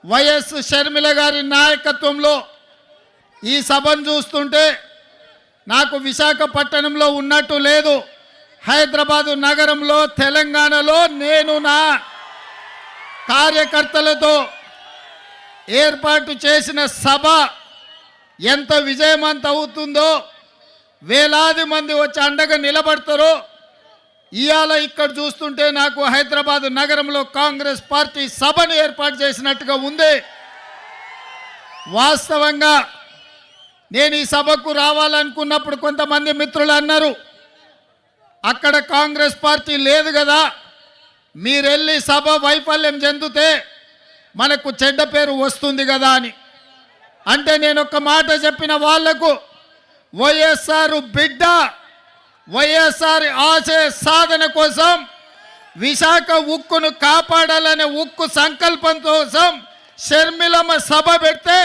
YS Sharmila గారి నాయకత్వంలో ఈ సభను చూస్తుంటే నాకు విశాఖపట్నంలో ఉన్నట్టు లేదు. హైదరాబాదు నగరంలో తెలంగాణలో నేను నా కార్యకర్తలతో ఏర్పాటు చేసిన సభ ఎంత విజయవంతం అవుతుందో, వేలాది మంది వచ్చి అండగా నిలబడతారో ఇవాళ ఇక్కడ చూస్తుంటే నాకు హైదరాబాదు నగరంలో కాంగ్రెస్ పార్టీ సభను ఏర్పాటు చేసినట్టుగా ఉంది. వాస్తవంగా నేను ఈ సభకు రావాలనుకున్నప్పుడు కొంతమంది మిత్రులు అన్నారు, అక్కడ కాంగ్రెస్ పార్టీ లేదు కదా, మీరెళ్ళి సభ వైఫల్యం చెందితే మనకు చెడ్డ పేరు వస్తుంది కదా అని. అంటే నేను ఒక మాట చెప్పిన వాళ్లకు, వైఎస్ఆర్ బిడ్డ వైఎస్ఆర్ ఆశయ సాధన కోసం విశాఖ ఉక్కును కాపాడాలనే ఉక్కు సంకల్పం కోసం షర్మిలమ్మ సభ పెడితే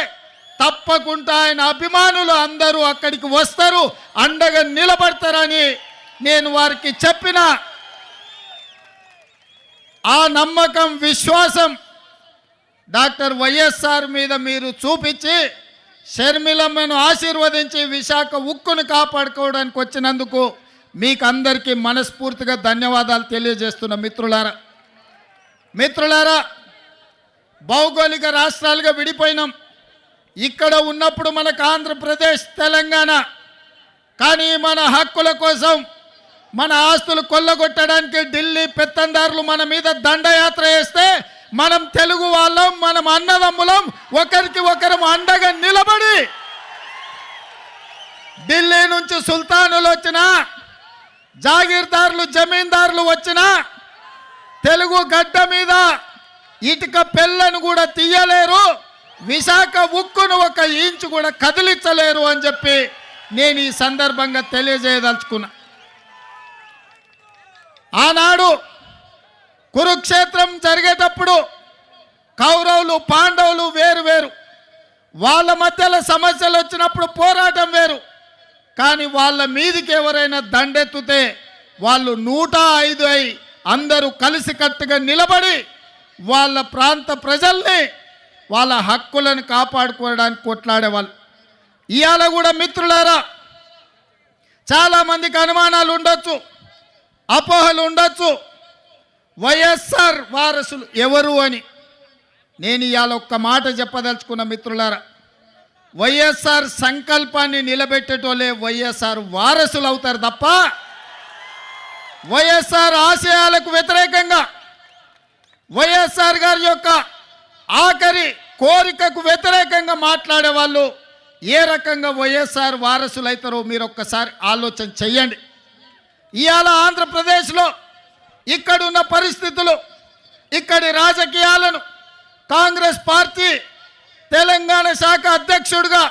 తప్పకుండా ఆయన అభిమానులు అందరూ అక్కడికి వస్తారు, అండగా నిలబడతారని నేను వారికి చెప్పిన ఆ నమ్మకం విశ్వాసం డాక్టర్ వైఎస్ఆర్ మీద మీరు చూపించి షర్మిలమ్మను ఆశీర్వదించి విశాఖ ఉక్కును కాపాడుకోవడానికి వచ్చినందుకు మీకు అందరికీ మనస్ఫూర్తిగా ధన్యవాదాలు తెలియజేస్తున్న మిత్రులారా, భౌగోళిక రాష్ట్రాలుగా విడిపోయినాం. ఇక్కడ ఉన్నప్పుడు మనకు ఆంధ్రప్రదేశ్, తెలంగాణ, కానీ మన హక్కుల కోసం మన ఆస్తులు కొల్లగొట్టడానికి ఢిల్లీ పెత్తందారులు మన మీద దండయాత్ర చేస్తే మనం తెలుగు వాళ్ళం, మనం అన్నదమ్ములం, ఒకరికి ఒకరం అండగా నిలబడి ఢిల్లీ నుంచి సుల్తానులు వచ్చినా, జాగీర్దారులు, జమీందారులు వచ్చినా తెలుగు గడ్డ మీద ఇటుక పెళ్ళను కూడా తీయలేరు, విశాఖ ఉక్కును ఒక ఇంచు కూడా కదిలించలేరు అని చెప్పి నేను ఈ సందర్భంగా తెలియజేయదలుచుకున్నా. ఆనాడు కురుక్షేత్రం జరిగేటప్పుడు కౌరవులు, పాండవులు వేరు, వాళ్ళ మధ్యలో సమస్యలు వచ్చినప్పుడు పోరాటం వేరు, కానీ వాళ్ళ మీదికి ఎవరైనా దండెత్తుతే వాళ్ళు 105 అయి అందరూ కలిసికట్టుగా నిలబడి వాళ్ళ ప్రాంత ప్రజల్ని, వాళ్ళ హక్కులను కాపాడుకోవడానికి కొట్లాడేవాళ్ళు. ఇవాళ కూడా మిత్రులారా, చాలామందికి అనుమానాలు ఉండొచ్చు, అపోహలు ఉండొచ్చు, వైఎస్ఆర్ వారసులు ఎవరు అని. నేను ఇవాళ ఒక్క మాట చెప్పదలుచుకున్న మిత్రులారా, వైఎస్ఆర్ సంకల్పాన్ని నిలబెట్టేటోళ్ళే వైఎస్ఆర్ వారసులు అవుతారు తప్ప వైఎస్ఆర్ ఆశయాలకు వ్యతిరేకంగా, వైఎస్ఆర్ గారి యొక్క ఆఖరి కోరికకు వ్యతిరేకంగా మాట్లాడే వాళ్ళు ఏ రకంగా వైఎస్ఆర్ వారసులు అవుతారో మీరు ఒక్కసారి ఆలోచన చెయ్యండి. ఇవాళ ఆంధ్రప్రదేశ్లో ఇక్కడున్న పరిస్థితులు, ఇక్కడి రాజకీయాలను కాంగ్రెస్ పార్టీ తెలంగాణ శాఖ అధ్యక్షుడిగా,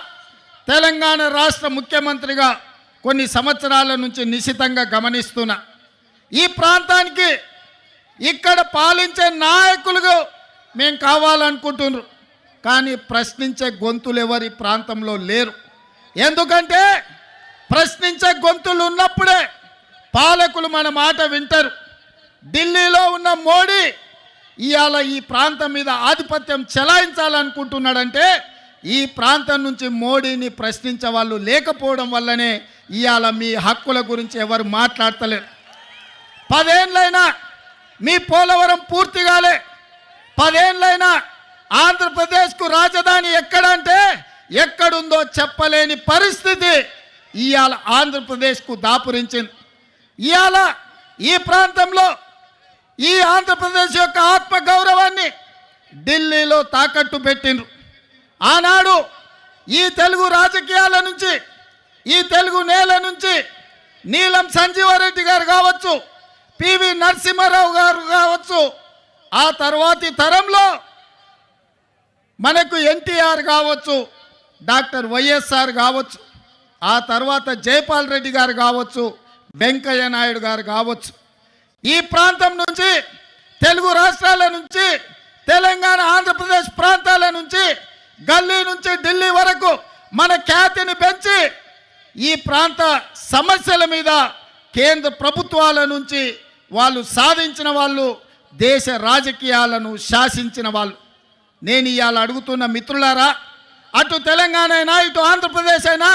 తెలంగాణ రాష్ట్ర ముఖ్యమంత్రిగా కొన్ని సంవత్సరాల నుంచి నిశితంగా గమనిస్తున్నా. ఈ ప్రాంతానికి ఇక్కడ పాలించే నాయకులుగా మేము కావాలనుకుంటున్నారు, కానీ ప్రశ్నించే గొంతులు ఎవరి ప్రాంతంలో లేరు. ఎందుకంటే ప్రశ్నించే గొంతులు ఉన్నప్పుడే పాలకులు మన మాట వింటారు. ఢిల్లీలో ఉన్న మోడీ ఇవాళ ఈ ప్రాంతం మీద ఆధిపత్యం చెలాయించాలనుకుంటున్నాడంటే ఈ ప్రాంతం నుంచి మోడీని ప్రశ్నించే వాళ్ళు లేకపోవడం వల్లనే ఇవాళ మీ హక్కుల గురించి ఎవరు మాట్లాడతలేరు. 10 ఏళ్ళైనా మీ పోలవరం పూర్తి కాలే, 10 ఏళ్ళైనా ఆంధ్రప్రదేశ్కు రాజధాని ఎక్కడంటే ఎక్కడుందో చెప్పలేని పరిస్థితి ఇవాళ ఆంధ్రప్రదేశ్కు దాపురించింది. ఇవాళ ఈ ప్రాంతంలో ఈ ఆంధ్రప్రదేశ్ యొక్క ఆత్మగౌరవాన్ని ఢిల్లీలో తాకట్టు పెట్టిండ్రు. ఆనాడు ఈ తెలుగు రాజకీయాల నుంచి, ఈ తెలుగు నేల నుంచి నీలం సంజీవారెడ్డి గారు కావచ్చు, పివి నరసింహారావు గారు కావచ్చు, ఆ తర్వాతి తరంలో మనకు ఎన్టీఆర్ కావచ్చు, డాక్టర్ వైఎస్ఆర్ కావచ్చు, ఆ తర్వాత జైపాల్ రెడ్డి గారు కావచ్చు, వెంకయ్య నాయుడు గారు కావచ్చు, ఈ ప్రాంతం నుంచి, తెలుగు రాష్ట్రాల నుంచి, తెలంగాణ, ఆంధ్రప్రదేశ్ ప్రాంతాల నుంచి, గల్లీ నుంచి ఢిల్లీ వరకు మన ఖ్యాతిని పెంచి ఈ ప్రాంత సమస్యల మీద కేంద్ర ప్రభుత్వాల నుంచి వాళ్ళు సాధించిన వాళ్ళు, దేశ రాజకీయాలను శాసించిన వాళ్ళు. నేను ఇవాళ అడుగుతున్న మిత్రులారా, అటు తెలంగాణ అయినా ఇటు ఆంధ్రప్రదేశ్ అయినా